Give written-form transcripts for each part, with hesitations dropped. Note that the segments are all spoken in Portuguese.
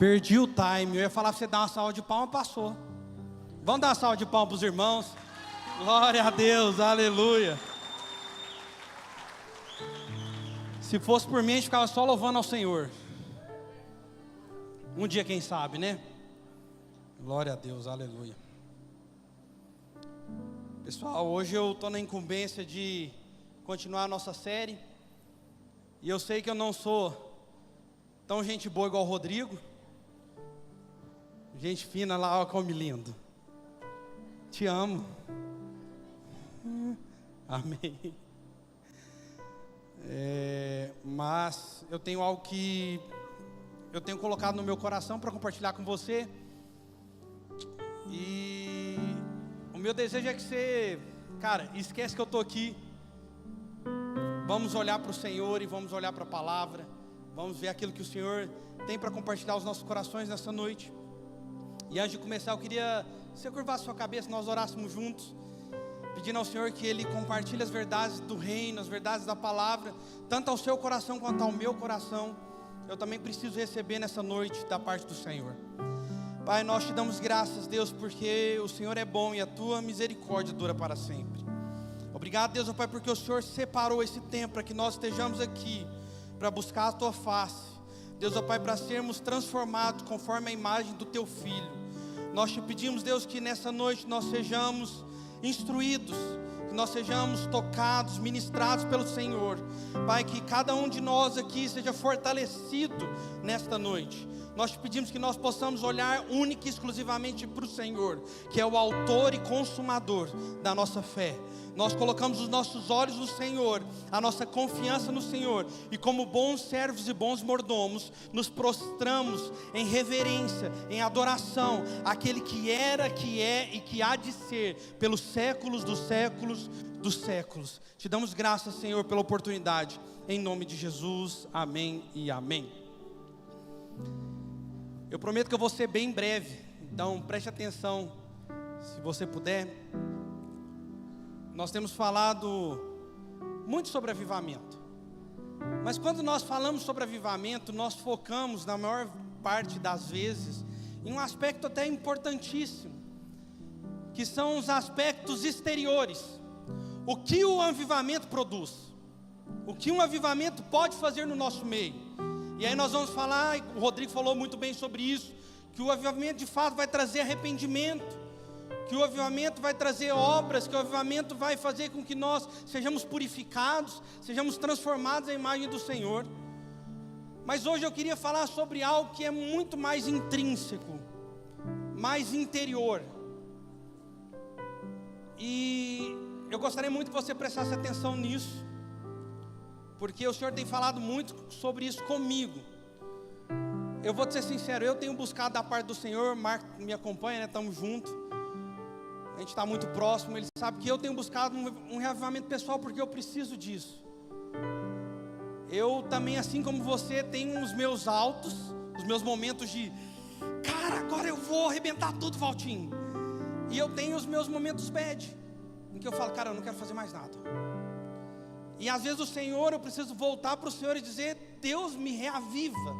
Perdi o time. Eu ia falar pra você dar uma salva de palmas, passou. Vamos dar uma salva de palmas para os irmãos. Glória a Deus, aleluia. Se fosse por mim, a gente ficava só louvando ao Senhor. Um dia, quem sabe, né? Glória a Deus, aleluia. Pessoal, hoje eu estou na incumbência de continuar a nossa série. E eu sei que eu não sou tão gente boa igual o Rodrigo. Gente fina lá, olha como lindo. Te amo. Amém. Mas eu tenho algo que eu tenho colocado no meu coração para compartilhar com você. E o meu desejo é que você, cara, esquece que eu estou aqui. Vamos olhar para o Senhor e vamos olhar para a palavra. Vamos ver aquilo que o Senhor tem para compartilhar aos nossos corações nessa noite. E antes de começar, eu queria que você curvasse sua cabeça, nós orássemos juntos, pedindo ao Senhor que Ele compartilhe as verdades do reino, as verdades da palavra, tanto ao seu coração quanto ao meu coração. Eu também preciso receber nessa noite da parte do Senhor. Pai, nós te damos graças, Deus, porque o Senhor é bom e a tua misericórdia dura para sempre. Obrigado, Deus, Pai, porque o Senhor separou esse tempo para que nós estejamos aqui, para buscar a tua face. Deus, Pai, para sermos transformados conforme a imagem do teu Filho. Nós te pedimos, Deus, que nessa noite nós sejamos instruídos, que nós sejamos tocados, ministrados pelo Senhor. Pai, que cada um de nós aqui seja fortalecido nesta noite. Nós te pedimos que nós possamos olhar única e exclusivamente para o Senhor, que é o autor e consumador da nossa fé. Nós colocamos os nossos olhos no Senhor, a nossa confiança no Senhor, e como bons servos e bons mordomos, nos prostramos em reverência, em adoração, àquele que era, que é e que há de ser, pelos séculos dos séculos dos séculos. Te damos graças, Senhor, pela oportunidade, em nome de Jesus, amém e amém. Eu prometo que eu vou ser bem breve, então preste atenção, se você puder. Nós temos falado muito sobre avivamento, mas quando nós falamos sobre avivamento, nós focamos, na maior parte das vezes, em um aspecto até importantíssimo, que são os aspectos exteriores. O que o avivamento produz, o que um avivamento pode fazer no nosso meio. E aí nós vamos falar, o Rodrigo falou muito bem sobre isso, que o avivamento de fato vai trazer arrependimento, que o avivamento vai trazer obras, que o avivamento vai fazer com que nós sejamos purificados, sejamos transformados à imagem do Senhor. Mas hoje eu queria falar sobre algo que é muito mais intrínseco, mais interior. E eu gostaria muito que você prestasse atenção nisso, porque o Senhor tem falado muito sobre isso comigo. Eu vou te ser sincero, eu tenho buscado da parte do Senhor. Marco me acompanha, né? Estamos juntos, a gente está muito próximo. Ele sabe que eu tenho buscado um reavivamento pessoal, porque eu preciso disso. Eu também, assim como você, tenho os meus altos, os meus momentos de cara, agora eu vou arrebentar tudo, Valtinho. E eu tenho os meus momentos bad, em que eu falo, cara, eu não quero fazer mais nada. E às vezes o Senhor, eu preciso voltar para o Senhor e dizer, Deus, me reaviva,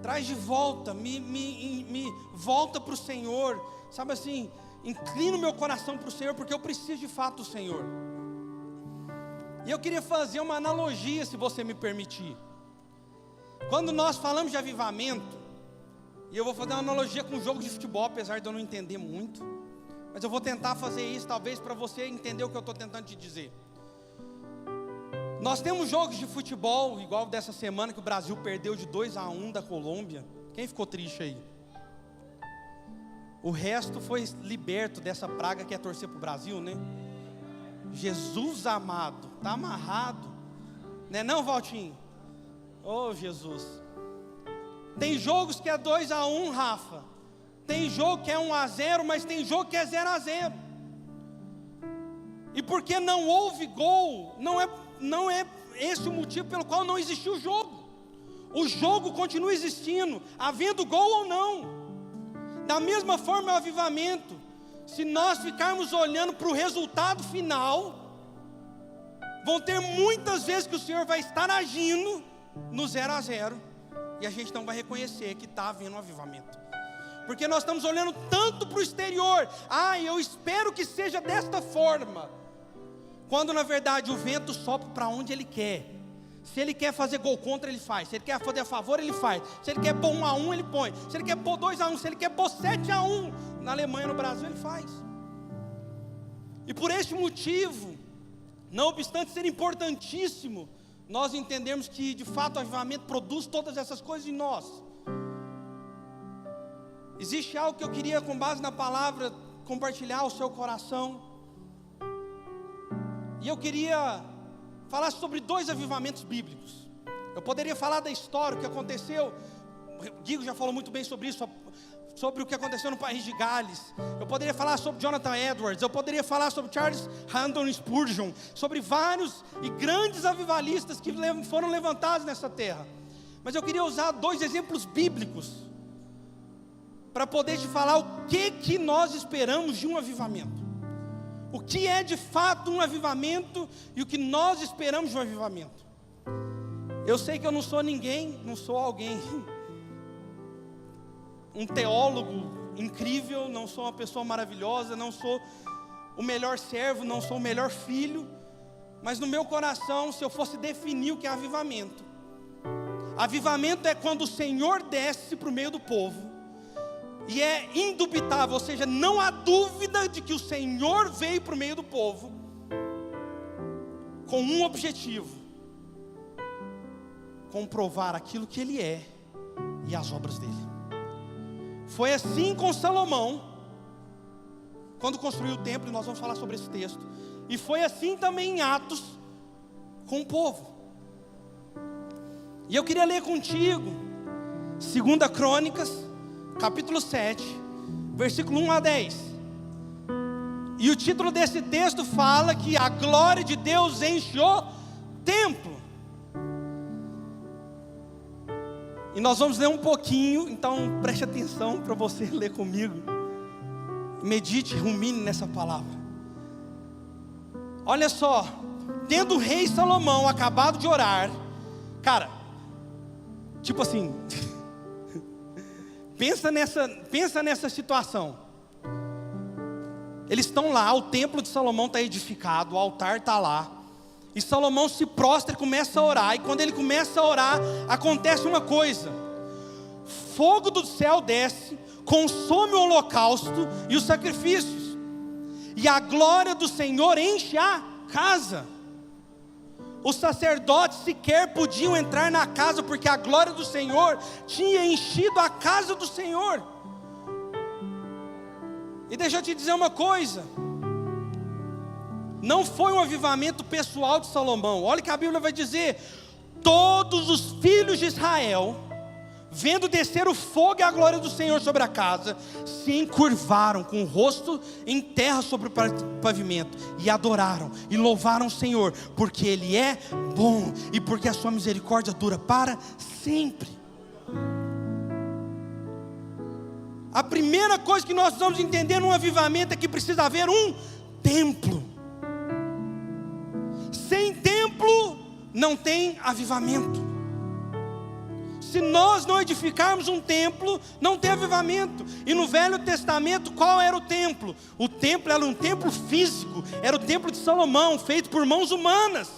traz de volta, me volta para o Senhor, sabe assim, inclino meu coração para o Senhor, porque eu preciso de fato do Senhor. E eu queria fazer uma analogia, se você me permitir. Quando nós falamos de avivamento, e eu vou fazer uma analogia com um jogo de futebol, apesar de eu não entender muito, mas eu vou tentar fazer isso, talvez para você entender o que eu estou tentando te dizer. Nós temos jogos de futebol, igual dessa semana que o Brasil perdeu de 2-1 da Colômbia. Quem ficou triste aí? O resto foi liberto dessa praga que é torcer para o Brasil, né? Jesus amado, está amarrado, né não, Valtinho? Oh, Jesus. Tem jogos que é 2-1, Rafa. Tem jogo que é 1-0, mas tem jogo que é 0-0. E porque não houve gol, não é esse o motivo pelo qual não existiu o jogo. O jogo continua existindo, havendo gol ou não. Da mesma forma é o avivamento. Se nós ficarmos olhando para o resultado final, vão ter muitas vezes que o Senhor vai estar agindo no 0-0, e a gente não vai reconhecer que está havendo um avivamento. Porque nós estamos olhando tanto para o exterior. Eu espero que seja desta forma. Quando na verdade o vento sopra para onde ele quer. Se ele quer fazer gol contra, ele faz. Se ele quer fazer a favor, ele faz. Se ele quer pôr 1-1, ele põe. Se ele quer pôr 2-1, se ele quer pôr 7-1 na Alemanha, no Brasil, ele faz. E por este motivo, não obstante ser importantíssimo, nós entendemos que de fato o avivamento produz todas essas coisas em nós. Existe algo que eu queria, com base na palavra, compartilhar ao seu coração. E eu queria falar sobre 2 avivamentos bíblicos. Eu poderia falar da história, o que aconteceu. O Guigo já falou muito bem sobre isso, sobre o que aconteceu no país de Gales. Eu poderia falar sobre Jonathan Edwards. Eu poderia falar sobre Charles Haddon Spurgeon, sobre vários e grandes avivalistas que foram levantados nessa terra. Mas eu queria usar 2 exemplos bíblicos para poder te falar o que nós esperamos de um avivamento. O que é de fato um avivamento e o que nós esperamos de um avivamento. Eu sei que eu não sou ninguém, não sou alguém, um teólogo incrível, não sou uma pessoa maravilhosa, não sou o melhor servo, não sou o melhor filho, mas no meu coração, se eu fosse definir o que é avivamento, avivamento é quando o Senhor desce para o meio do povo. E é indubitável, ou seja, não há dúvida de que o Senhor veio para o meio do povo com um objetivo: comprovar aquilo que Ele é e as obras dele. Foi assim com Salomão, quando construiu o templo, e nós vamos falar sobre esse texto. E foi assim também em Atos com o povo. E eu queria ler contigo 2 Crônicas, capítulo 7, versículo 1 a 10. E o título desse texto fala que a glória de Deus enche o templo. E nós vamos ler um pouquinho, então preste atenção para você ler comigo. Medite, rumine nessa palavra. Olha só, tendo o rei Salomão acabado de orar, cara, tipo assim, pensa nessa situação. Eles estão lá, o templo de Salomão está edificado, o altar está lá, e Salomão se prostra e começa a orar. E quando ele começa a orar, acontece uma coisa: fogo do céu desce, consome o holocausto e os sacrifícios, e a glória do Senhor enche a casa. Os sacerdotes sequer podiam entrar na casa, porque a glória do Senhor tinha enchido a casa do Senhor. E deixa eu te dizer uma coisa: não foi um avivamento pessoal de Salomão. Olha que a Bíblia vai dizer: todos os filhos de Israel, vendo descer o fogo e a glória do Senhor sobre a casa, se encurvaram com o rosto em terra sobre o pavimento, e adoraram e louvaram o Senhor, porque Ele é bom e porque a sua misericórdia dura para sempre. A primeira coisa que nós precisamos entender num avivamento é que precisa haver um templo. Sem templo não tem avivamento. Se nós não edificarmos um templo, não tem avivamento. E no Velho Testamento, qual era o templo? O templo era um templo físico, era o templo de Salomão, feito por mãos humanas.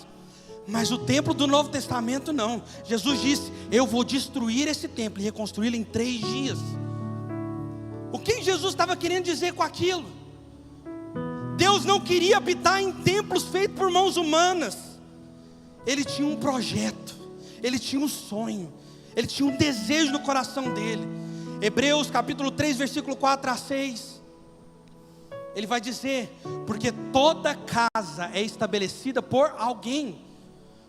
Mas o templo do Novo Testamento não. Jesus disse: eu vou destruir esse templo e reconstruí-lo em 3 dias. O que Jesus estava querendo dizer com aquilo? Deus não queria habitar em templos feitos por mãos humanas. Ele tinha um projeto, Ele tinha um sonho, Ele tinha um desejo no coração dele. Hebreus capítulo 3, versículo 4 a 6. Ele vai dizer: porque toda casa é estabelecida por alguém,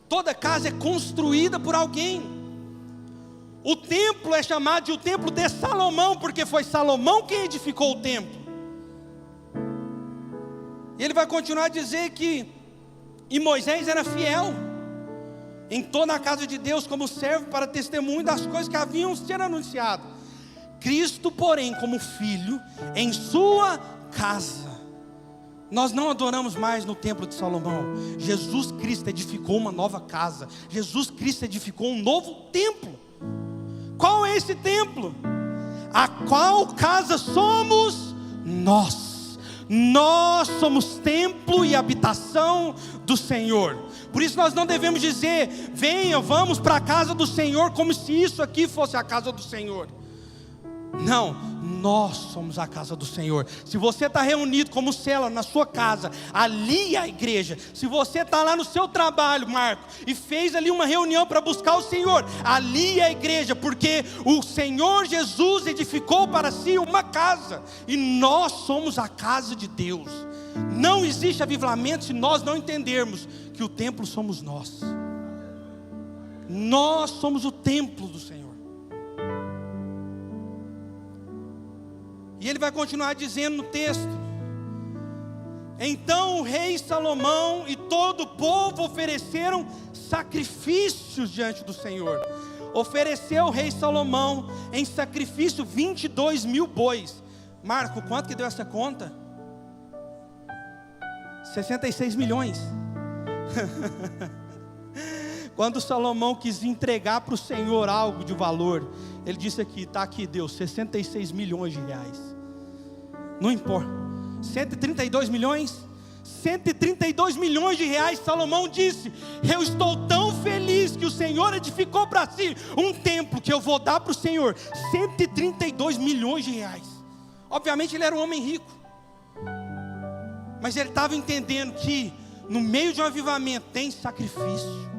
toda casa é construída por alguém. O templo é chamado de o templo de Salomão, porque foi Salomão quem edificou o templo. E ele vai continuar a dizer que e Moisés era fiel em toda a casa de Deus como servo para testemunho das coisas que haviam sido anunciadas. Cristo, porém, como filho em sua casa. Nós não adoramos mais no templo de Salomão. Jesus Cristo edificou uma nova casa. Jesus Cristo edificou um novo templo. qual é esse templo? A qual casa somos nós? Nós somos templo e habitação do Senhor. Por isso nós não devemos dizer: venha, vamos para a casa do Senhor, como se isso aqui fosse a casa do Senhor. Não, nós somos a casa do Senhor. Se você está reunido como célula na sua casa, ali é a igreja. Se você está lá no seu trabalho, Marco, e fez ali uma reunião para buscar o Senhor, ali é a igreja, porque o Senhor Jesus edificou para si uma casa, e nós somos a casa de Deus. Não existe avivamento se nós não entendermos que o templo somos nós. Nós somos o templo do Senhor. E ele vai continuar dizendo no texto: então o rei Salomão e todo o povo ofereceram sacrifícios diante do Senhor. Ofereceu o rei Salomão em sacrifício 22.000 bois. Marco, quanto que deu essa conta? 66 milhões. Quando Salomão quis entregar para o Senhor algo de valor, ele disse aqui: está aqui Deus, 66 milhões de reais. Não importa, 132 milhões? 132 milhões de reais. Salomão disse: eu estou tão feliz que o Senhor edificou para si um templo, que eu vou dar para o Senhor 132 milhões de reais. Obviamente ele era um homem rico, mas ele estava entendendo que no meio de um avivamento tem sacrifício.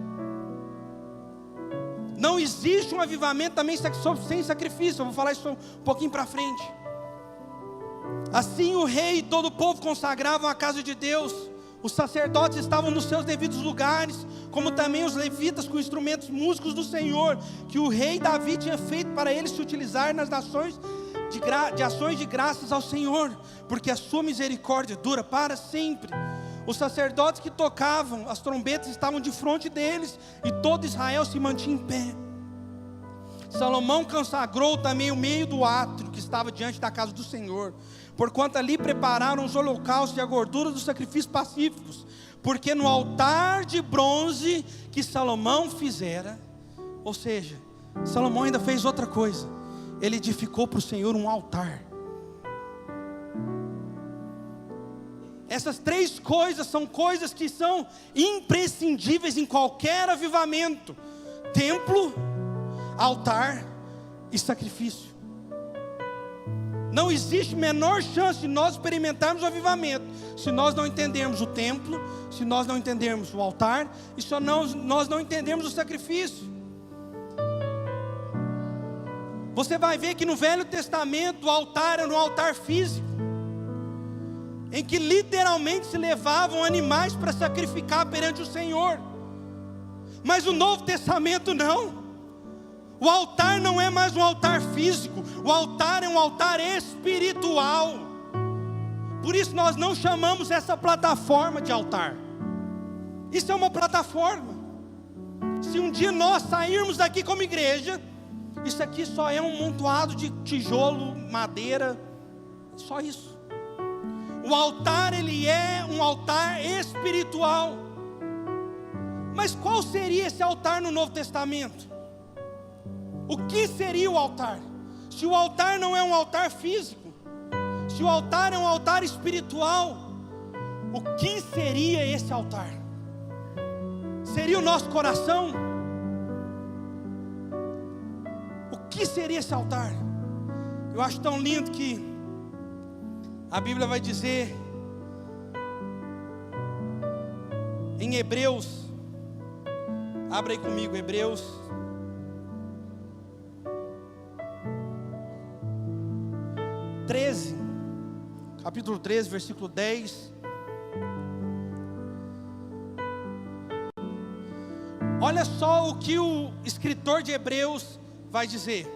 Não existe um avivamento também sem sacrifício. Eu vou falar isso um pouquinho para frente. Assim o rei e todo o povo consagravam a casa de Deus. Os sacerdotes estavam nos seus devidos lugares, como também os levitas com instrumentos músicos do Senhor, que o rei Davi tinha feito para eles se utilizar nas nações de ações de graças ao Senhor, porque a sua misericórdia dura para sempre. Os sacerdotes que tocavam as trombetas estavam de frente deles, e todo Israel se mantinha em pé. Salomão consagrou também o meio do átrio que estava diante da casa do Senhor, porquanto ali prepararam os holocaustos e a gordura dos sacrifícios pacíficos, porque no altar de bronze que Salomão fizera, ou seja, Salomão ainda fez outra coisa, ele edificou para o Senhor um altar. Essas três coisas são coisas que são imprescindíveis em qualquer avivamento: templo, altar e sacrifício. Não existe menor chance de nós experimentarmos o avivamento se nós não entendermos o templo, se nós não entendermos o altar e se nós não entendermos o sacrifício. Você vai ver que no Velho Testamento o altar era um altar físico, em que literalmente se levavam animais para sacrificar perante o Senhor. Mas o Novo Testamento não. O altar não é mais um altar físico, o altar é um altar espiritual. Por isso nós não chamamos essa plataforma de altar. Isso é uma plataforma. Se um dia nós sairmos daqui como igreja, isso aqui só é um montoado de tijolo, madeira, só isso. O altar, ele é um altar espiritual. Mas qual seria esse altar no Novo Testamento? O que seria o altar? Se o altar não é um altar físico, se o altar é um altar espiritual, o que seria esse altar? Seria o nosso coração? O que seria esse altar? Eu acho tão lindo que a Bíblia vai dizer em Hebreus, abra aí comigo, Hebreus capítulo 13, versículo 10. Olha só o que o escritor de Hebreus vai dizer: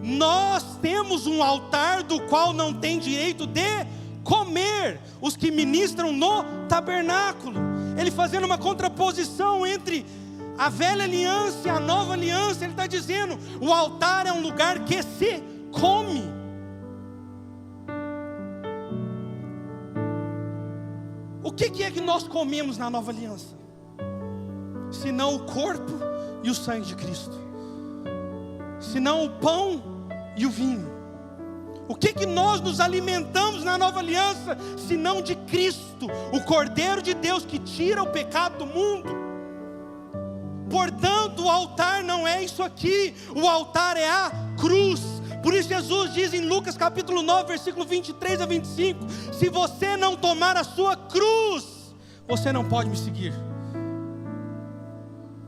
nós temos um altar do qual não tem direito de comer os que ministram no tabernáculo. Ele fazendo uma contraposição entre a velha aliança e a nova aliança. Ele está dizendo: o altar é um lugar que se come. O que é que nós comemos na nova aliança? Senão o corpo e o sangue de Cristo. senão o pão e o vinho? O que nós nos alimentamos na nova aliança, senão de Cristo, o Cordeiro de Deus que tira o pecado do mundo? Portanto, o altar não é isso aqui, o altar é a cruz. Por isso Jesus diz em Lucas capítulo 9, versículo 23 a 25, se você não tomar a sua cruz, você não pode me seguir.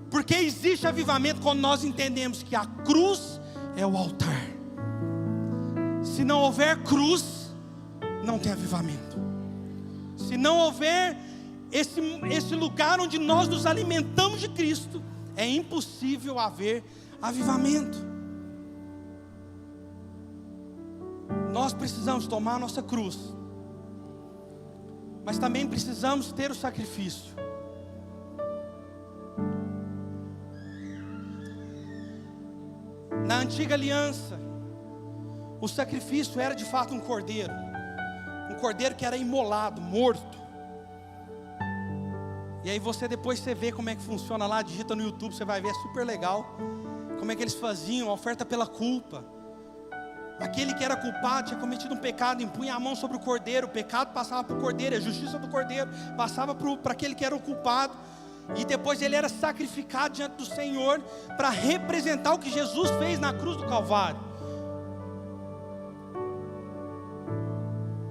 Porque existe avivamento quando nós entendemos que a cruz é o altar. Se não houver cruz, não tem avivamento. Se não houver esse lugar onde nós nos alimentamos de Cristo, é impossível haver avivamento. Nós precisamos tomar a nossa cruz, mas também precisamos ter o sacrifício. Na antiga aliança, o sacrifício era de fato um cordeiro que era imolado, morto. E aí depois você vê como é que funciona lá, digita no YouTube, você vai ver, é super legal, como é que eles faziam a oferta pela culpa. Aquele que era culpado, tinha cometido um pecado, impunha a mão sobre o cordeiro, o pecado passava para o cordeiro, a justiça do cordeiro passava para aquele que era o culpado, e depois ele era sacrificado diante do Senhor, para representar o que Jesus fez na cruz do Calvário.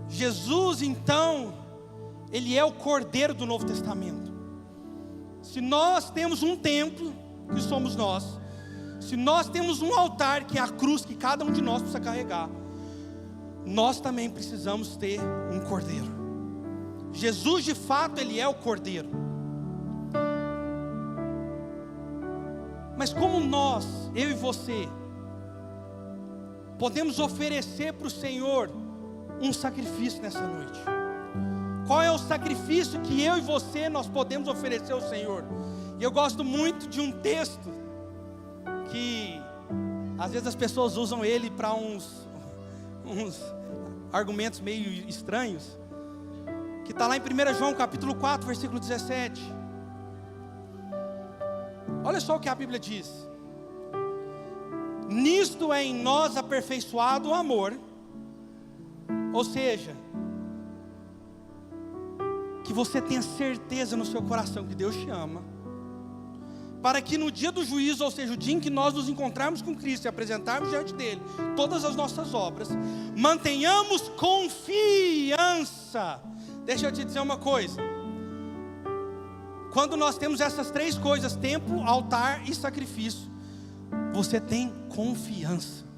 Jesus então, Ele é o Cordeiro do Novo Testamento. Se nós temos um templo, que somos nós, se nós temos um altar, que é a cruz que cada um de nós precisa carregar, nós também precisamos ter um Cordeiro. Jesus de fato, Ele é o Cordeiro. Mas como nós, eu e você, podemos oferecer para o Senhor um sacrifício nessa noite? Qual é o sacrifício que eu e você nós podemos oferecer ao Senhor? E eu gosto muito de um texto que às vezes as pessoas usam ele para uns argumentos meio estranhos, que está lá em 1 João capítulo 4, versículo 17. Olha só o que a Bíblia diz: nisto é em nós aperfeiçoado o amor. Ou seja, que você tenha certeza no seu coração que Deus te ama, para que no dia do juízo, ou seja, o dia em que nós nos encontrarmos com Cristo e apresentarmos diante dele todas as nossas obras, mantenhamos confiança. Deixa eu te dizer uma coisa: quando nós temos essas três coisas, templo, altar e sacrifício, você tem confiança.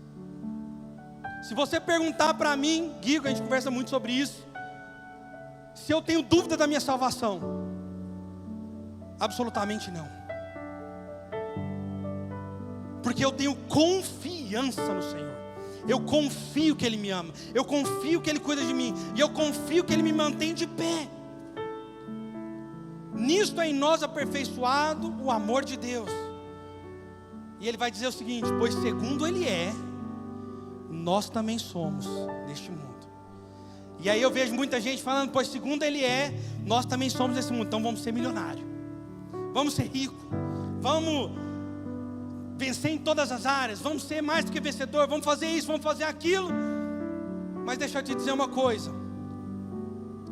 Se você perguntar para mim, Guigo, a gente conversa muito sobre isso, se eu tenho dúvida da minha salvação, absolutamente não. Porque eu tenho confiança no Senhor. Eu confio que Ele me ama, eu confio que Ele cuida de mim, e eu confio que Ele me mantém de pé. Nisto é em nós aperfeiçoado o amor de Deus. E Ele vai dizer o seguinte: pois segundo Ele é, nós também somos neste mundo. E aí eu vejo muita gente falando: pois segundo Ele é, nós também somos nesse mundo. Então vamos ser milionários, vamos ser ricos, vamos vencer em todas as áreas, vamos ser mais do que vencedor, vamos fazer isso, vamos fazer aquilo. Mas deixa eu te dizer uma coisa: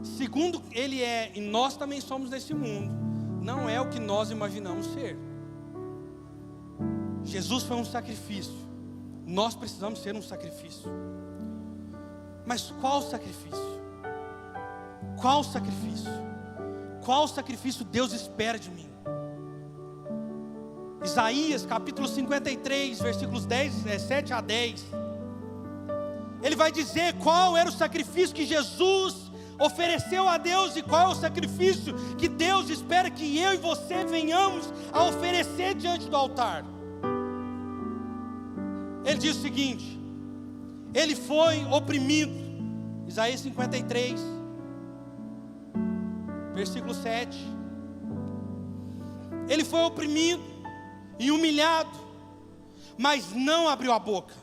segundo Ele é, e nós também somos nesse mundo, não é o que nós imaginamos ser. Jesus foi um sacrifício, nós precisamos ser um sacrifício. Mas qual sacrifício? Qual sacrifício? Qual sacrifício Deus espera de mim? Isaías capítulo 53, versículos 7 a 10. Ele vai dizer qual era o sacrifício que Jesus ofereceu a Deus e qual é o sacrifício que Deus espera que eu e você venhamos a oferecer diante do altar. Ele diz o seguinte: Ele foi oprimido, Isaías 53, versículo 7. Ele foi oprimido e humilhado, mas não abriu a boca.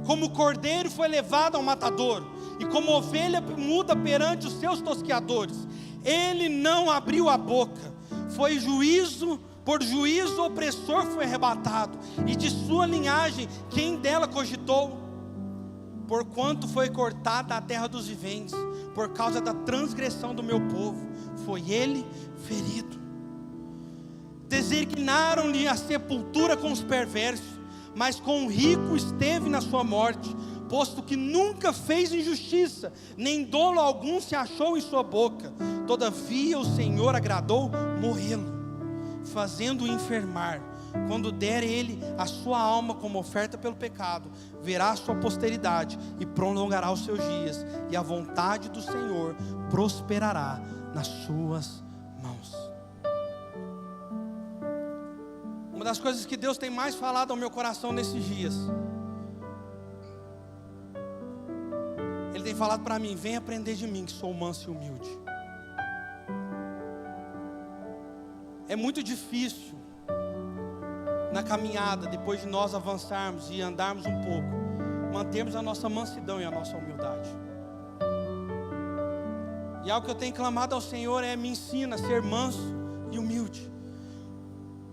Como cordeiro foi levado ao matadouro, e como ovelha muda perante os seus tosqueadores, Ele não abriu a boca. Foi juízo Por juízo opressor foi arrebatado, e de sua linhagem quem dela cogitou? Porquanto foi cortada a terra dos viventes, por causa da transgressão do meu povo, foi ele ferido. Designaram-lhe a sepultura com os perversos, mas com o rico esteve na sua morte, posto que nunca fez injustiça, nem dolo algum se achou em sua boca. Todavia o Senhor agradou morrê-lo, fazendo-o enfermar. Quando der ele a sua alma como oferta pelo pecado, verá a sua posteridade e prolongará os seus dias, e a vontade do Senhor prosperará nas suas mãos. Uma das coisas que Deus tem mais falado ao meu coração nesses dias, Ele tem falado para mim: vem aprender de mim, que sou manso e humilde. É muito difícil na caminhada, depois de nós avançarmos e andarmos um pouco, mantermos a nossa mansidão e a nossa humildade. E algo que eu tenho clamado ao Senhor é: me ensina a ser manso e humilde.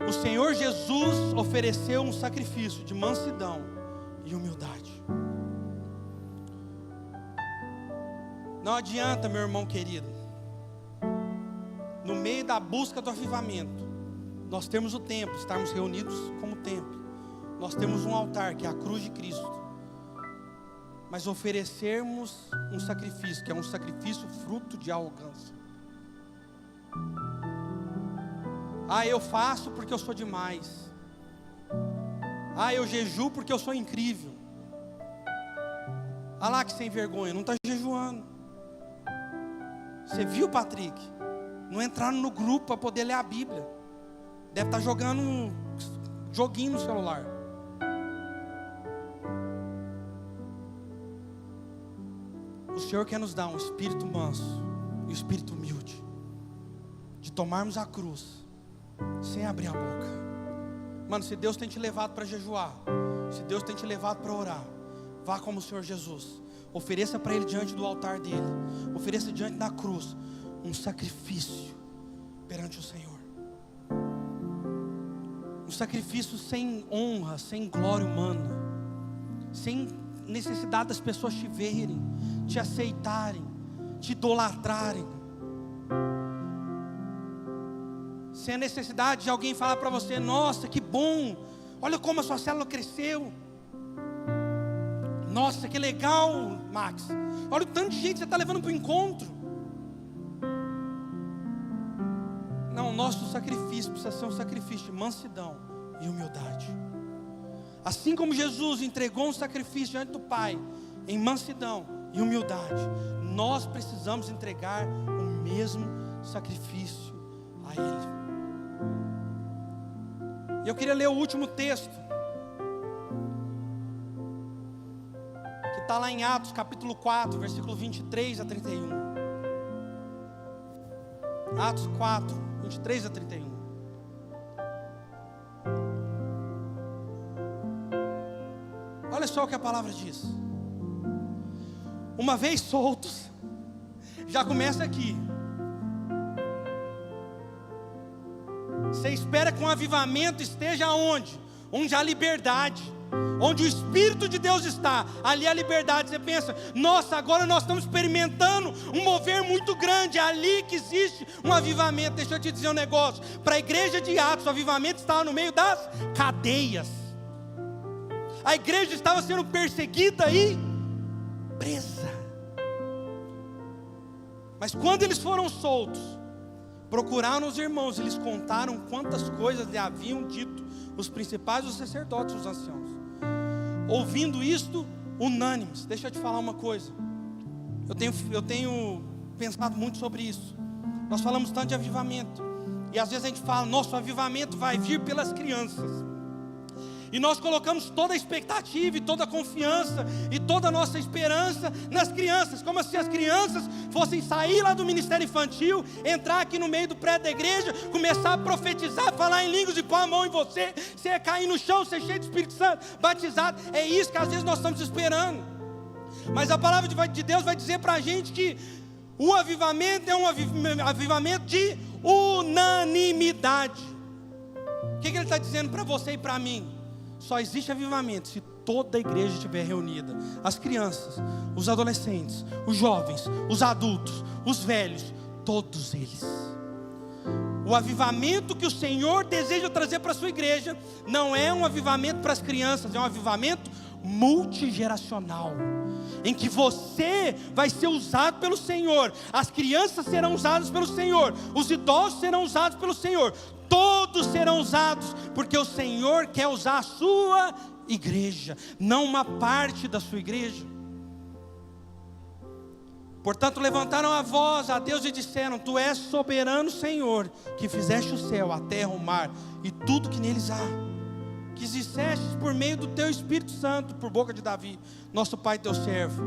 O Senhor Jesus ofereceu um sacrifício de mansidão e humildade. Não adianta, meu irmão querido, no meio da busca do avivamento, nós temos o templo, estarmos reunidos como templo, nós temos um altar que é a cruz de Cristo, mas oferecermos um sacrifício, que é um sacrifício fruto de arrogância. Eu faço porque eu sou demais. Eu jejuo porque eu sou incrível. Lá que sem vergonha, não está jejuando. Você viu, Patrick? Não entraram no grupo para poder ler a Bíblia. Deve estar jogando um joguinho no celular. O Senhor quer nos dar um espírito manso e um espírito humilde, de tomarmos a cruz sem abrir a boca. Mano, se Deus tem te levado para jejuar, se Deus tem te levado para orar, vá como o Senhor Jesus. Ofereça para Ele diante do altar dele, ofereça diante da cruz um sacrifício perante o Senhor. Um sacrifício sem honra, sem glória humana, sem necessidade das pessoas te verem, te aceitarem, te idolatrarem, sem a necessidade de alguém falar para você: nossa, que bom, olha como a sua célula cresceu. Nossa, que legal, Max, olha o tanto de gente que você está levando para o encontro. Não, o nosso sacrifício precisa ser um sacrifício de mansidão e humildade. Assim como Jesus entregou um sacrifício diante do Pai em mansidão e humildade, nós precisamos entregar o mesmo sacrifício a Ele. E eu queria ler o último texto, que está lá em Atos capítulo 4, versículo 23 a 31. Atos 4, 23 a 31. Olha só o que a palavra diz. Uma vez soltos, já começa aqui. Você espera que um avivamento esteja onde? Onde há liberdade, onde o Espírito de Deus está, ali há liberdade. Você pensa: nossa, agora nós estamos experimentando um mover muito grande, é ali que existe um avivamento. Deixa eu te dizer um negócio, para a igreja de Atos, o avivamento estava no meio das cadeias. A igreja estava sendo perseguida e presa. Mas quando eles foram soltos, procuraram os irmãos, eles contaram quantas coisas lhe haviam dito os principais, os sacerdotes, os anciãos. Ouvindo isto, unânimes. Deixa eu te falar uma coisa, eu tenho pensado muito sobre isso. Nós falamos tanto de avivamento, e às vezes a gente fala: nosso avivamento vai vir pelas crianças. E nós colocamos toda a expectativa e toda a confiança e toda a nossa esperança nas crianças, como se as crianças fossem sair lá do ministério infantil, entrar aqui no meio do prédio da igreja, começar a profetizar, falar em línguas e pôr a mão em você ia cair no chão, ser cheio do Espírito Santo, batizado. É isso que às vezes nós estamos esperando. Mas a palavra de Deus vai dizer para a gente que o avivamento é um avivamento de unanimidade. O que ele está dizendo para você e para mim? Só existe avivamento se toda a igreja estiver reunida. As crianças, os adolescentes, os jovens, os adultos, os velhos, todos eles. O avivamento que o Senhor deseja trazer para a sua igreja não é um avivamento para as crianças, é um avivamento multigeracional, em que você vai ser usado pelo Senhor, as crianças serão usadas pelo Senhor, os idosos serão usados pelo Senhor, todos serão usados, porque o Senhor quer usar a sua igreja, não uma parte da sua igreja. Portanto, levantaram a voz a Deus e disseram: Tu és soberano Senhor, que fizeste o céu, a terra, o mar e tudo que neles há, que disseste por meio do teu Espírito Santo, por boca de Davi, nosso pai teu servo.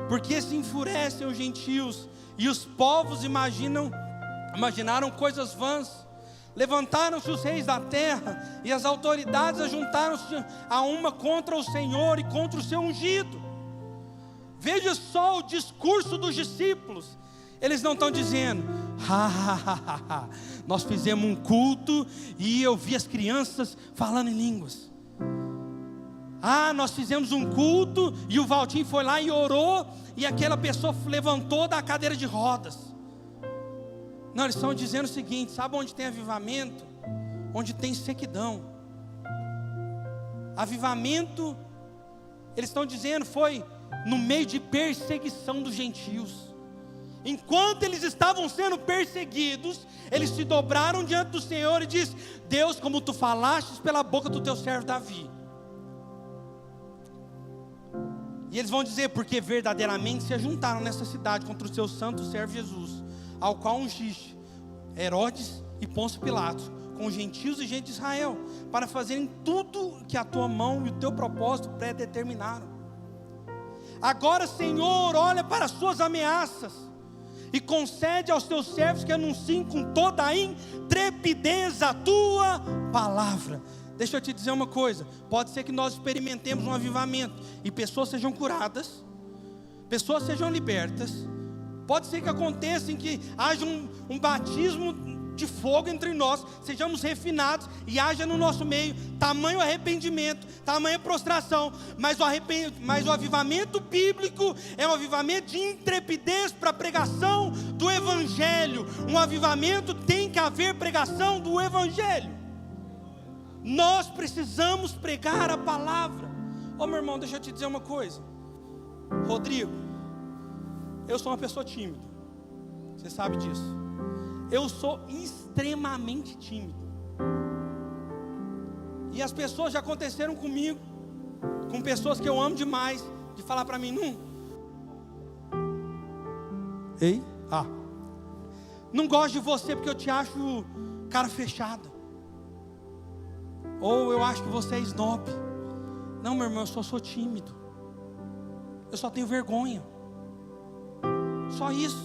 Porque se enfurecem os gentios e os povos imaginaram coisas vãs. Levantaram-se os reis da terra e as autoridades ajuntaram-se a uma contra o Senhor e contra o seu ungido. Veja só o discurso dos discípulos. Eles não estão dizendo: nós fizemos um culto e eu vi as crianças falando em línguas. Nós fizemos um culto e o Valtinho foi lá e orou e aquela pessoa levantou da cadeira de rodas. Não, eles estão dizendo o seguinte: sabe onde tem avivamento? Onde tem sequidão. Avivamento, eles estão dizendo, foi no meio de perseguição dos gentios. Enquanto eles estavam sendo perseguidos, eles se dobraram diante do Senhor e disse: Deus, como tu falastes pela boca do teu servo Davi. E eles vão dizer: porque verdadeiramente se ajuntaram nessa cidade contra o seu santo servo Jesus, ao qual ungiste Herodes e Pôncio Pilatos, com os gentios e gente de Israel, para fazerem tudo que a tua mão e o teu propósito predeterminaram. Agora, Senhor, olha para as suas ameaças e concede aos teus servos que anunciem com toda a intrepidez a tua palavra. Deixa eu te dizer uma coisa: pode ser que nós experimentemos um avivamento e pessoas sejam curadas, pessoas sejam libertas. Pode ser que aconteça em que haja um batismo de fogo entre nós, sejamos refinados e haja no nosso meio tamanho arrependimento, tamanha prostração, mas o avivamento bíblico é um avivamento de intrepidez para a pregação do Evangelho. Um avivamento tem que haver pregação do Evangelho. Nós precisamos pregar a palavra. Meu irmão, deixa eu te dizer uma coisa, Rodrigo, eu sou uma pessoa tímida, você sabe disso. Eu sou extremamente tímido. E as pessoas já aconteceram comigo, com pessoas que eu amo demais, de falar para mim: não gosto de você porque eu te acho cara fechada. Ou eu acho que você é snob. Não, meu irmão, eu só sou tímido. Eu só tenho vergonha. Só isso.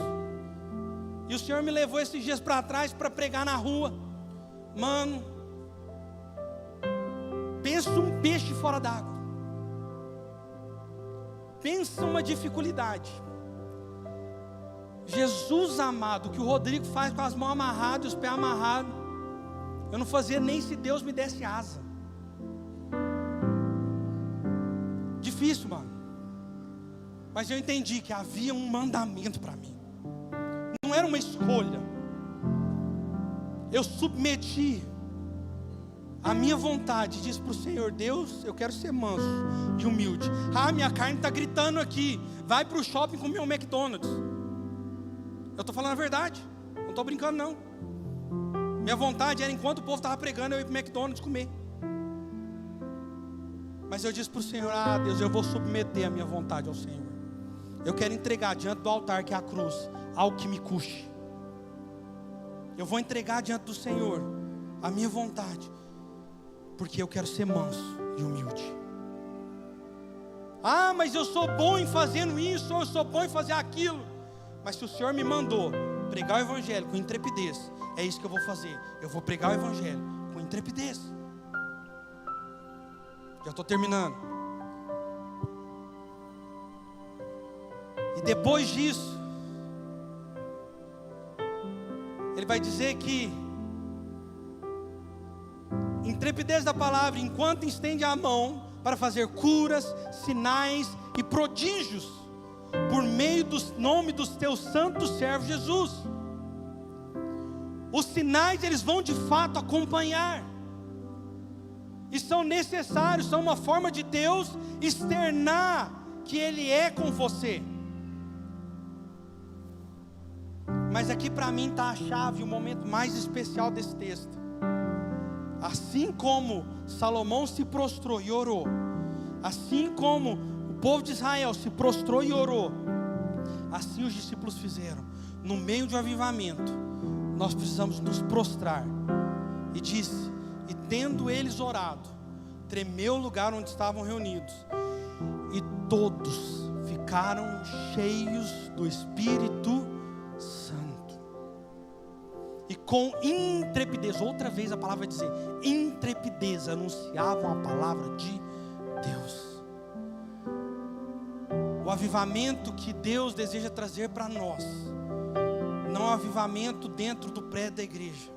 E o Senhor me levou esses dias para trás para pregar na rua. Mano, pensa um peixe fora d'água. Pensa uma dificuldade. Jesus amado, o que o Rodrigo faz com as mãos amarradas e os pés amarrados, eu não fazia nem se Deus me desse asa. Difícil, mano. Mas eu entendi que havia um mandamento para mim. Não era uma escolha. Eu submeti a minha vontade, disse para o Senhor: Deus, eu quero ser manso e humilde. Minha carne está gritando aqui. Vai para o shopping comer um McDonald's. Eu estou falando a verdade, não estou brincando não. Minha vontade era, enquanto o povo estava pregando, eu ir para o McDonald's comer. Mas eu disse para o Senhor: Deus, eu vou submeter a minha vontade ao Senhor. Eu quero entregar diante do altar, que é a cruz, algo que me custe. Eu vou entregar diante do Senhor a minha vontade, porque eu quero ser manso e humilde. Mas eu sou bom em fazendo isso, ou eu sou bom em fazer aquilo. Mas se o Senhor me mandou pregar o Evangelho com intrepidez, é isso que eu vou fazer. Eu vou pregar o Evangelho com intrepidez. Já estou terminando. E depois disso, ele vai dizer que intrepidez da palavra, enquanto estende a mão para fazer curas, sinais e prodígios, por meio do nome dos teus santos servos Jesus. Os sinais, eles vão de fato acompanhar, e são necessários, são uma forma de Deus externar que Ele é com você. Mas aqui para mim está a chave, o momento mais especial desse texto. Assim como Salomão se prostrou e orou, assim como o povo de Israel se prostrou e orou, assim os discípulos fizeram. No meio de um avivamento, nós precisamos nos prostrar. E disse: e tendo eles orado, tremeu o lugar onde estavam reunidos, e todos ficaram cheios do Espírito Santo. E com intrepidez, outra vez a palavra vai dizer, intrepidez, anunciavam a palavra de Deus. O avivamento que Deus deseja trazer para nós, não é um avivamento dentro do prédio da igreja,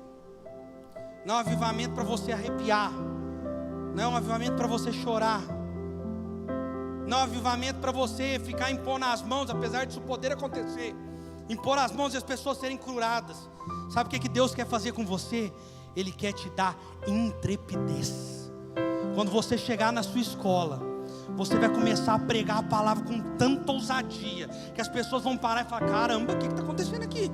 não é um avivamento para você arrepiar, não é um avivamento para você chorar, não é um avivamento para você ficar impondo as mãos, apesar disso poder acontecer, impor as mãos e as pessoas serem curadas. Sabe o que Deus quer fazer com você? Ele quer te dar intrepidez. Quando você chegar na sua escola, você vai começar a pregar a palavra com tanta ousadia, que as pessoas vão parar e falar: caramba, o que está acontecendo aqui?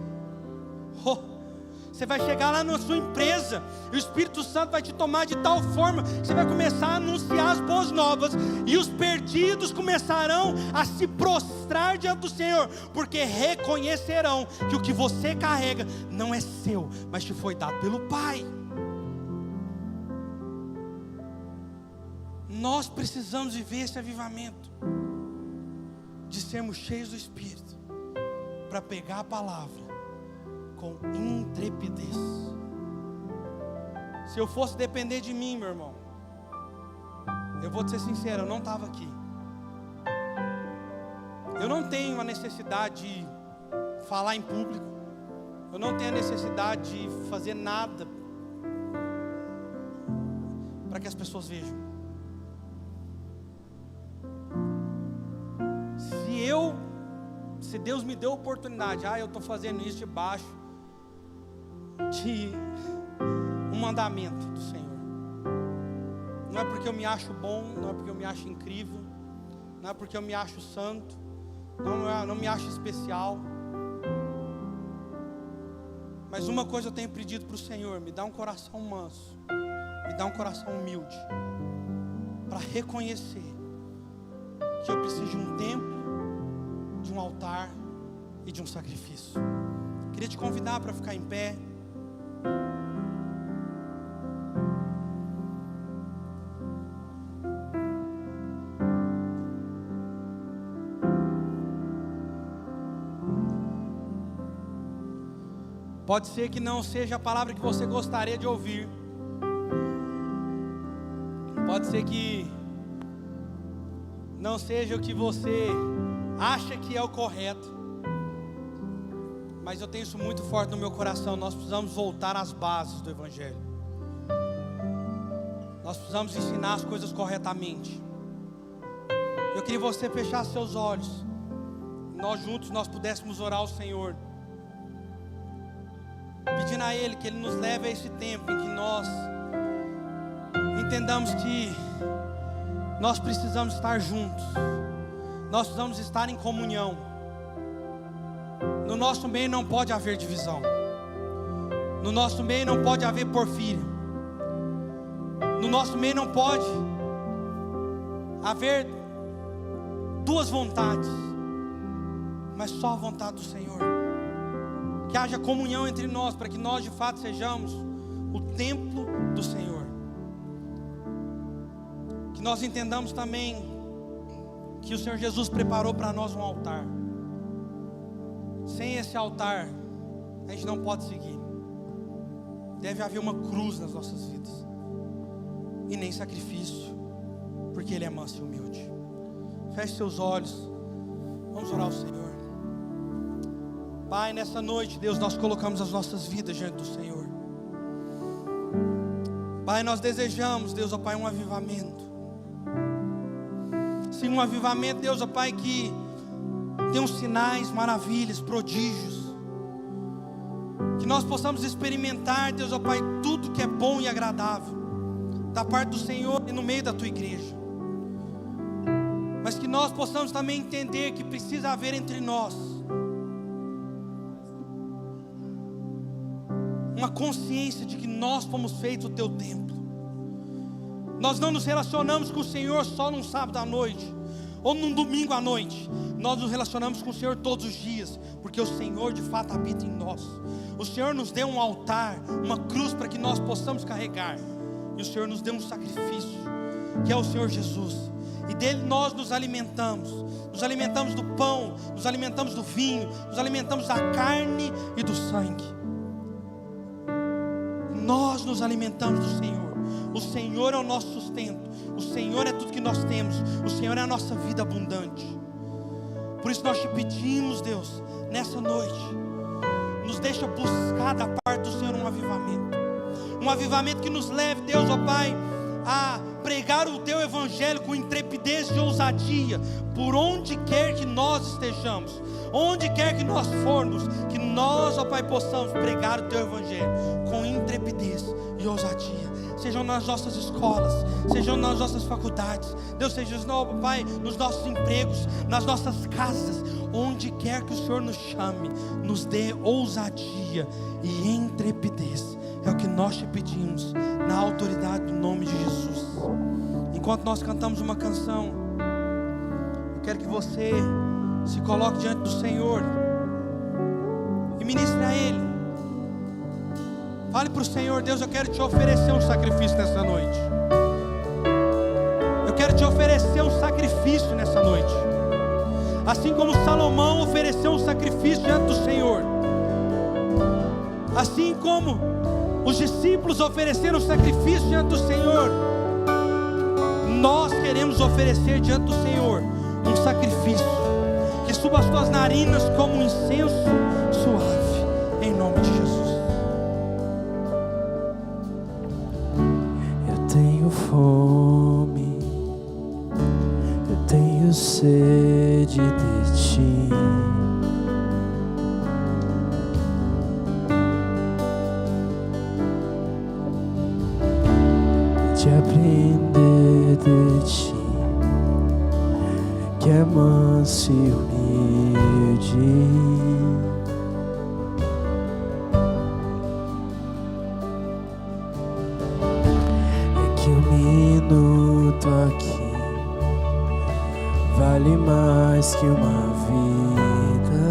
Você vai chegar lá na sua empresa, e o Espírito Santo vai te tomar de tal forma, que você vai começar a anunciar as boas novas, e os perdidos começarão a se prostrar diante do Senhor, porque reconhecerão que o que você carrega não é seu, mas te foi dado pelo Pai. Nós precisamos viver esse avivamento, de sermos cheios do Espírito, para pegar a palavra com intrepidez. Se eu fosse depender de mim, meu irmão, eu vou te ser sincero, eu não estava aqui. Eu não tenho a necessidade de falar em público, eu não tenho a necessidade de fazer nada para que as pessoas vejam. Se Deus me deu a oportunidade, eu estou fazendo isso debaixo de um mandamento do Senhor. Não é porque eu me acho bom, não é porque eu me acho incrível, não é porque eu me acho santo, não me acho especial. Mas uma coisa eu tenho pedido para o Senhor: me dá um coração manso, me dá um coração humilde, para reconhecer que eu preciso de um templo, de um altar e de um sacrifício. Queria te convidar para ficar em pé. Pode ser que não seja a palavra que você gostaria de ouvir, pode ser que não seja o que você acha que é o correto, mas eu tenho isso muito forte no meu coração. Nós precisamos voltar às bases do Evangelho. Nós precisamos ensinar as coisas corretamente. Eu queria que você fechasse seus olhos, nós juntos nós pudéssemos orar ao Senhor, pedindo a Ele que Ele nos leve a esse tempo em que nós entendamos que nós precisamos estar juntos, nós precisamos estar em comunhão. No nosso meio não pode haver divisão, no nosso meio não pode haver porfíria, no nosso meio não pode haver duas vontades, mas só a vontade do Senhor. Que haja comunhão entre nós, para que nós de fato sejamos o templo do Senhor. Que nós entendamos também que o Senhor Jesus preparou para nós um altar. Sem esse altar, a gente não pode seguir. Deve haver uma cruz nas nossas vidas, e nem sacrifício, porque Ele é manso e humilde. Feche seus olhos, vamos orar ao Senhor. Pai, nessa noite, Deus, nós colocamos as nossas vidas diante do Senhor. Pai, nós desejamos, Deus, ó Pai, um avivamento. Sim, um avivamento, Deus, ó Pai, que tem uns sinais, maravilhas, prodígios. Que nós possamos experimentar, Deus, ó Pai, tudo que é bom e agradável da parte do Senhor e no meio da Tua igreja. Mas que nós possamos também entender que precisa haver entre nós uma consciência de que nós fomos feitos o Teu templo. Nós não nos relacionamos com o Senhor só num sábado à noite ou num domingo à noite. Nós nos relacionamos com o Senhor todos os dias, porque o Senhor de fato habita em nós. O Senhor nos deu um altar, uma cruz para que nós possamos carregar. E o Senhor nos deu um sacrifício, que é o Senhor Jesus. E dele nós nos alimentamos do pão, nos alimentamos do vinho, nos alimentamos da carne e do sangue. Nós nos alimentamos do Senhor. O Senhor é o nosso sustento. O Senhor é tudo que nós temos. O Senhor é a nossa vida abundante. Por isso nós te pedimos, Deus, nessa noite, nos deixa buscar da parte do Senhor um avivamento. Um avivamento que nos leve, Deus, ó Pai, a pregar o Teu Evangelho com intrepidez e ousadia, por onde quer que nós estejamos, onde quer que nós formos, que nós, ó Pai, possamos pregar o Teu Evangelho com intrepidez e ousadia. Sejam nas nossas escolas, sejam nas nossas faculdades, Deus, seja, ó Pai, nos nossos empregos, nas nossas casas, onde quer que o Senhor nos chame, nos dê ousadia e intrepidez. É o que nós te pedimos, na autoridade do nome de Jesus. Enquanto nós cantamos uma canção, eu quero que você se coloque diante do Senhor e ministre a Ele. Fale para o Senhor: Deus, eu quero te oferecer um sacrifício nessa noite. Eu quero te oferecer um sacrifício nessa noite. Assim como Salomão ofereceu um sacrifício diante do Senhor, assim como os discípulos ofereceram sacrifício diante do Senhor, nós queremos oferecer diante do Senhor um sacrifício que suba as tuas narinas como um incenso suave, em nome de Jesus. Eu tenho fome, eu tenho sede de Ti. De aprender de Ti, que é manso e humilde. É que um minuto aqui vale mais que uma vida.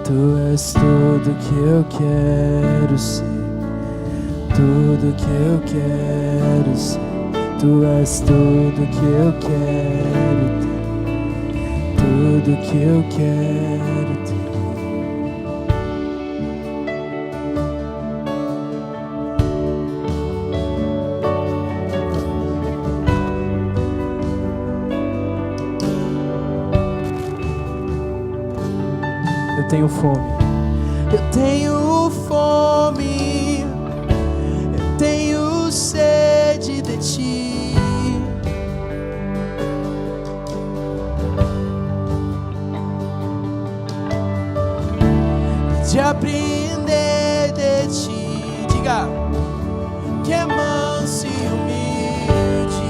Tu és tudo que eu quero ser, tudo que eu quero ser. Tu és tudo que eu quero ter, tudo que eu quero ter. Eu tenho fome, eu tenho fome, eu tenho sede de Ti. De aprender de Ti, diga, que é manso e humilde.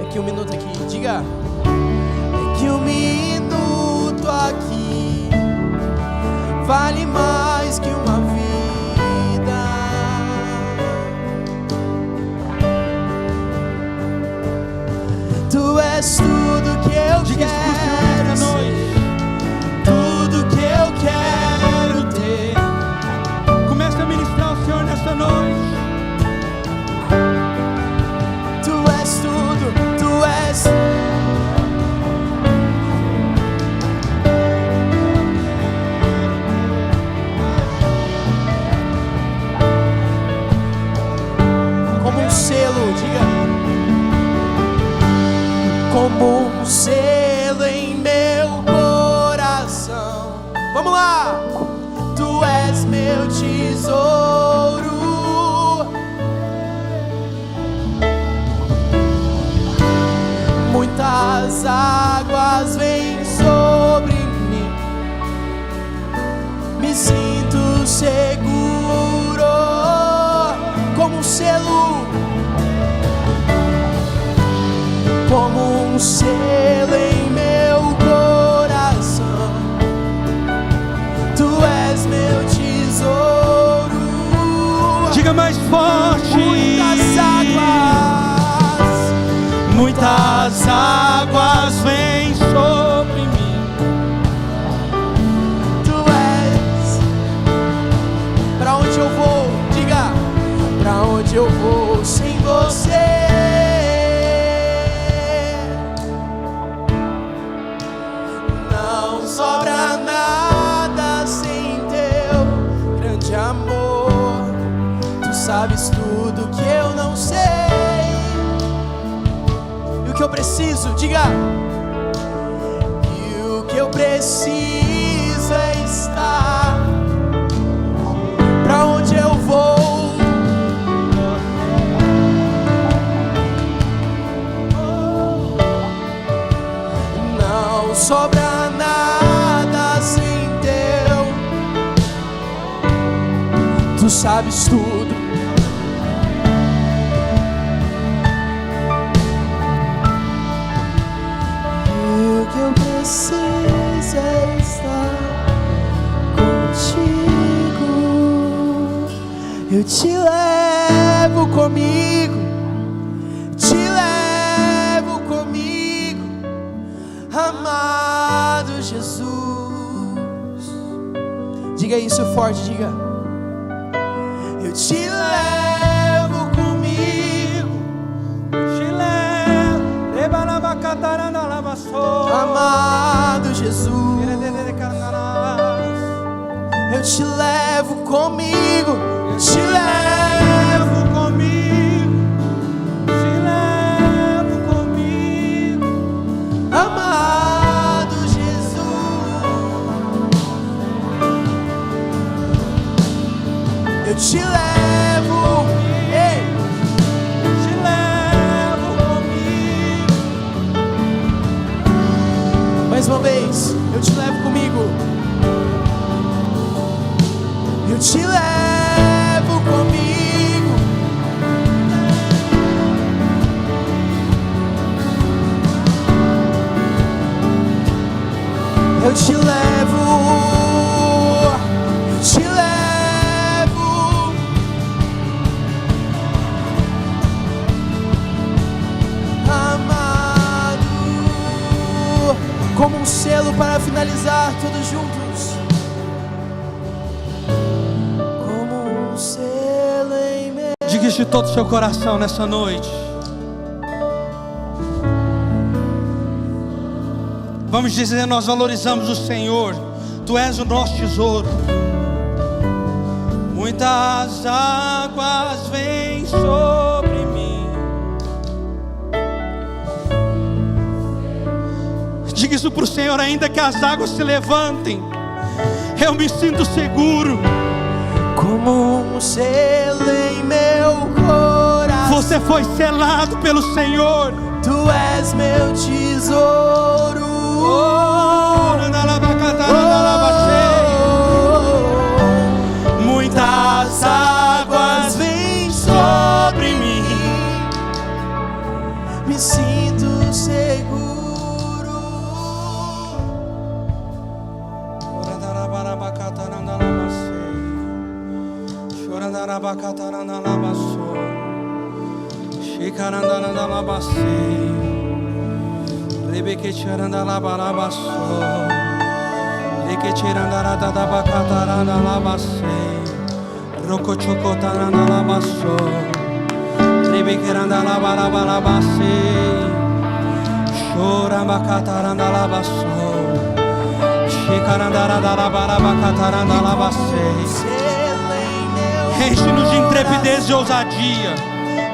É que um minuto aqui, diga. Que um minuto aqui vale mais que uma vida. Tu és tudo que eu quero ser, tudo que eu quero ter. Comece a ministrar ao Senhor nessa noite. Tu és tudo, Tu és. Diga, como um selo em meu muitas águas vêm sobre mim. Me sinto seguro, como um selo, como um selo em meu coração. Tu és meu tesouro. Diga mais forte. Muitas águas vêm sobre mim. Tu és. Pra onde eu vou? Diga. Pra onde eu vou sem você? Não sobra nada sem teu grande amor. Tu sabes tudo que eu não sei. E o que eu preciso, diga. E o que eu preciso é estar. Pra onde eu vou? Não sobra nada sem teu. Tu sabes tudo. E o que eu preciso é estar contigo. Eu te levo comigo. Te levo comigo, amado Jesus. Diga isso forte, diga. Eu te levo comigo. Te levo. Amado Jesus. Eu te levo comigo. Eu te levo comigo. Te levo comigo. amado Jesus. Eu te levo, ei, Te levo comigo. mais uma vez. Eu te levo comigo. Eu te levo comigo. Eu te levo. Eu te levo. Amado, como um selo para finalizar todos juntos. Como um selo em meu. Diga isso de todo o seu coração nessa noite. Vamos dizer, nós valorizamos o Senhor. Tu és o nosso tesouro. Muitas águas vêm sobre mim. Diga isso para o Senhor, ainda que as águas se levantem, eu me sinto seguro. Como um selo em meu coração. Você foi selado pelo Senhor. Tu és meu tesouro. Muitas águas vêm sobre mim. Me sinto seguro. Rebeke tiranda la barabasso, Reke tiranda la da bacataranda la basse, Roko chocotaranda la basso, Rebeke randa la barabala basse, Chora bacataranda la basso, Chicaranda la barabacataranda la basse. Enche-nos de intrepidez e ousadia.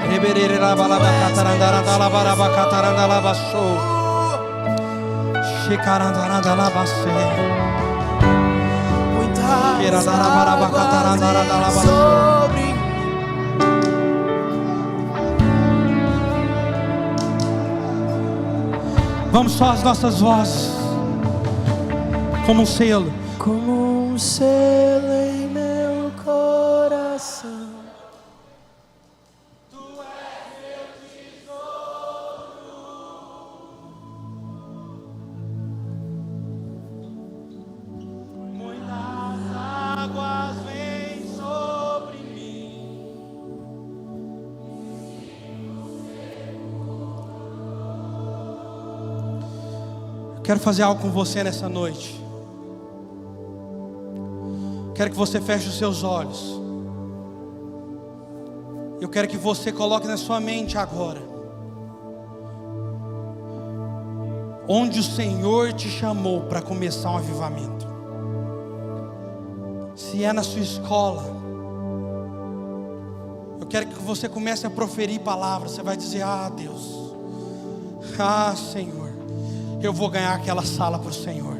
Reberere la balabacataranda la barabacataranda la basso. Chicaranda la basse. Muitas águas vêm sobre mim. Vamos só as nossas vozes, como um selo. Como um selo em meu coração. Tu és meu tesouro. Muitas águas vêm sobre mim. Eu quero fazer algo com você nessa noite. Quero que você feche os seus olhos. Eu quero que você coloque na sua mente agora onde o Senhor te chamou para começar um avivamento. Se é na sua escola, eu quero que você comece a proferir palavras. Você vai dizer: ah, Deus, ah, Senhor, eu vou ganhar aquela sala para o Senhor.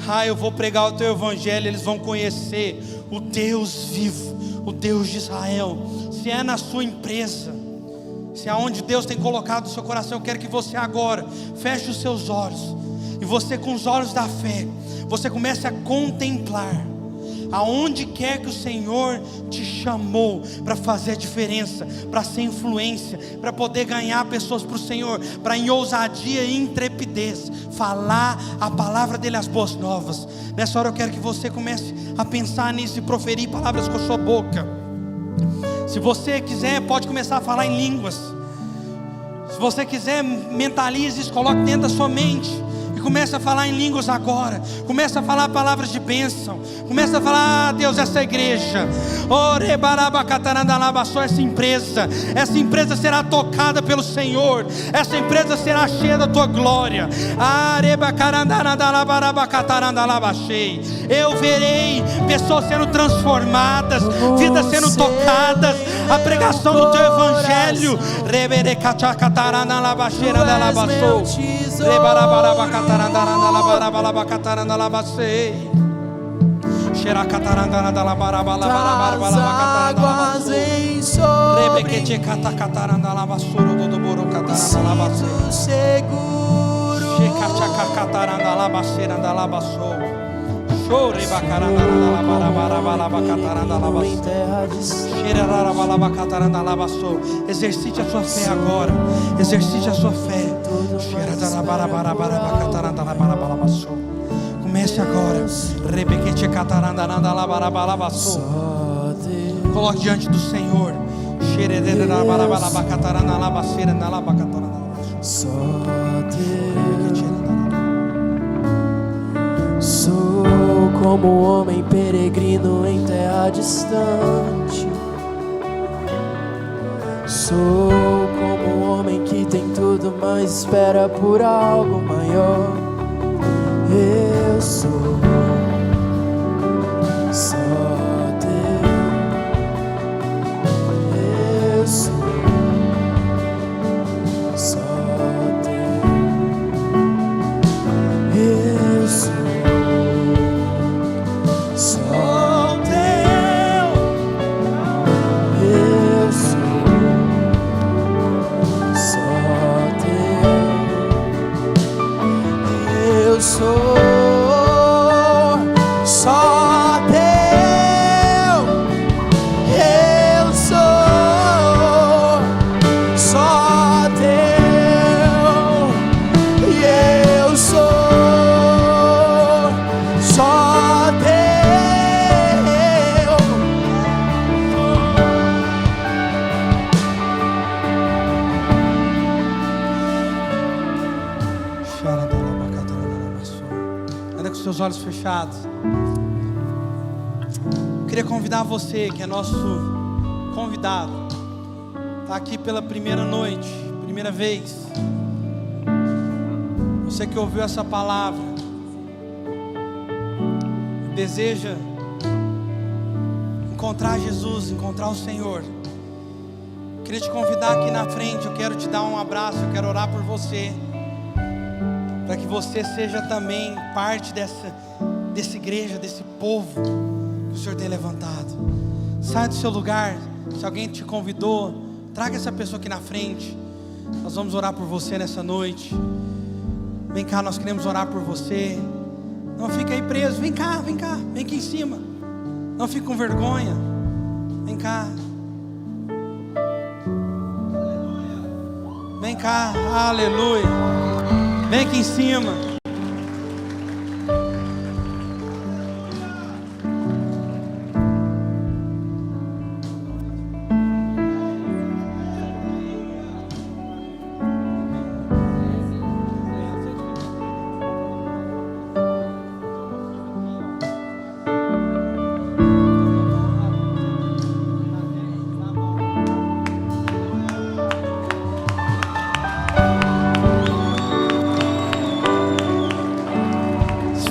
Ah, eu vou pregar o teu evangelho, eles vão conhecer o Deus vivo, o Deus de Israel. Se é na sua empresa, se é onde Deus tem colocado o seu coração, eu quero que você agora feche os seus olhos, e você, com os olhos da fé, você comece a contemplar aonde quer que o Senhor te chamou para fazer a diferença, para ser influência, para poder ganhar pessoas para o Senhor, para em ousadia e intrepidez falar a palavra dele, as boas novas. Nessa hora eu quero que você comece a pensar nisso e proferir palavras com a sua boca. Se você quiser, pode começar a falar em línguas. Se você quiser, mentalize isso, coloque dentro da sua mente e comece a falar em línguas agora. Comece a falar palavras de bênção. Comece a falar: ah, Deus, essa igreja, essa empresa será tocada pelo Senhor. Essa empresa será cheia da tua glória. Eu verei pessoas sendo transformadas, vidas sendo tocadas, a pregação do teu evangelho. Águas vêm sobre mim. Sinto seguro. Em terra distante. Exercite a sua fé agora. Exercite a sua fé. Comece agora. Coloque diante do Senhor. Só Deus. Sou como um homem peregrino em terra distante. Sou como um homem que tem tudo, mas espera por algo maior. Eu sou só Deus. Eu sou só Deus. Eu sou só Deus. Eu sou só Deus. Eu sou só Deus. Eu sou só Deus. Eu sou só Deus. Anda com seus olhos fechados. Eu queria convidar você, que é nosso convidado, está aqui pela primeira noite, primeira vez. Você que ouviu essa palavra, deseja encontrar Jesus, encontrar o Senhor. Eu queria te convidar aqui na frente. Eu quero te dar um abraço, eu quero orar por você, para que você seja também parte dessa igreja, desse povo que o Senhor tem levantado. Sai do seu lugar. Se alguém te convidou, traga essa pessoa aqui na frente. Nós vamos orar por você nessa noite. Vem cá, nós queremos orar por você. Não fica aí preso, vem cá, vem aqui em cima. Não fique com vergonha. Vem cá. Vem cá, aleluia. Vem aqui em cima.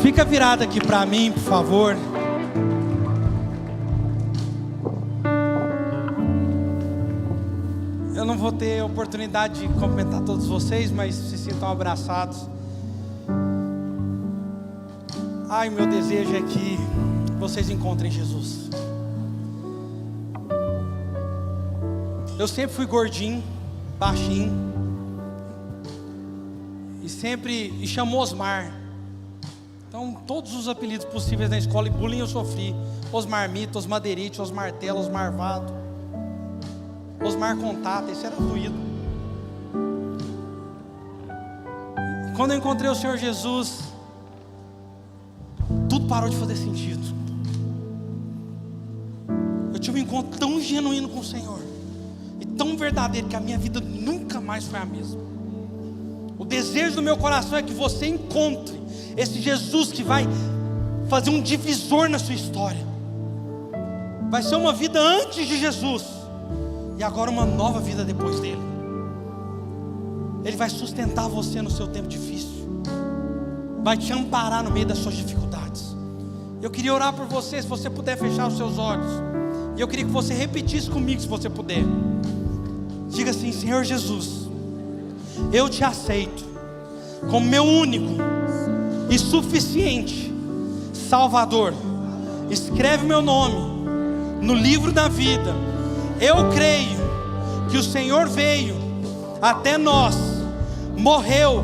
Fica virado aqui para mim, por favor. Eu não vou ter oportunidade de cumprimentar todos vocês, mas se sintam abraçados. Ai, meu desejo é que vocês encontrem Jesus. Eu sempre fui gordinho, baixinho, e chamou Osmar. Então, todos os apelidos possíveis na escola e bullying eu sofri. Osmar Mito, Osmar Derite, Osmar Tela, Osmar Vado, Osmar Contata, esse era doído. Quando eu encontrei o Senhor Jesus, tudo parou de fazer sentido. Eu tive um encontro tão genuíno com o Senhor, e tão verdadeiro, que a minha vida nunca mais foi a mesma. O desejo do meu coração é que você encontre esse Jesus que vai fazer um divisor na sua história. Vai ser uma vida antes de Jesus, e agora uma nova vida depois dele. Ele vai sustentar você no seu tempo difícil, vai te amparar no meio das suas dificuldades. Eu queria orar por você, se você puder fechar os seus olhos. E eu queria que você repetisse comigo, se você puder. Diga assim: Senhor Jesus, eu te aceito como meu único e suficiente Salvador. Escreve meu nome no livro da vida. Eu creio que o Senhor veio até nós, morreu,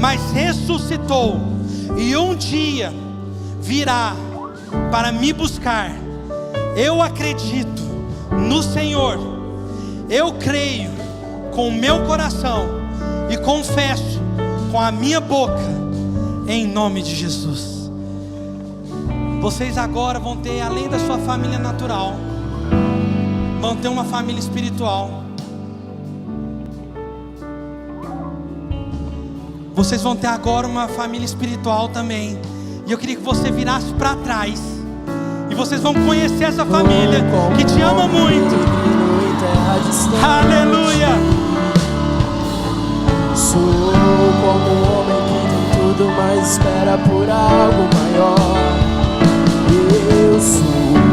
mas ressuscitou, e um dia virá para me buscar. Eu acredito no Senhor. Eu creio com o meu coração e confesso com a minha boca, em nome de Jesus. Vocês agora vão ter, além da sua família natural, vão ter uma família espiritual. Vocês vão ter agora uma família espiritual também. E eu queria que você virasse para trás, e vocês vão conhecer essa família que te ama muito. Aleluia. Sou como um homem que tem tudo, mas espera por algo maior. Eu sou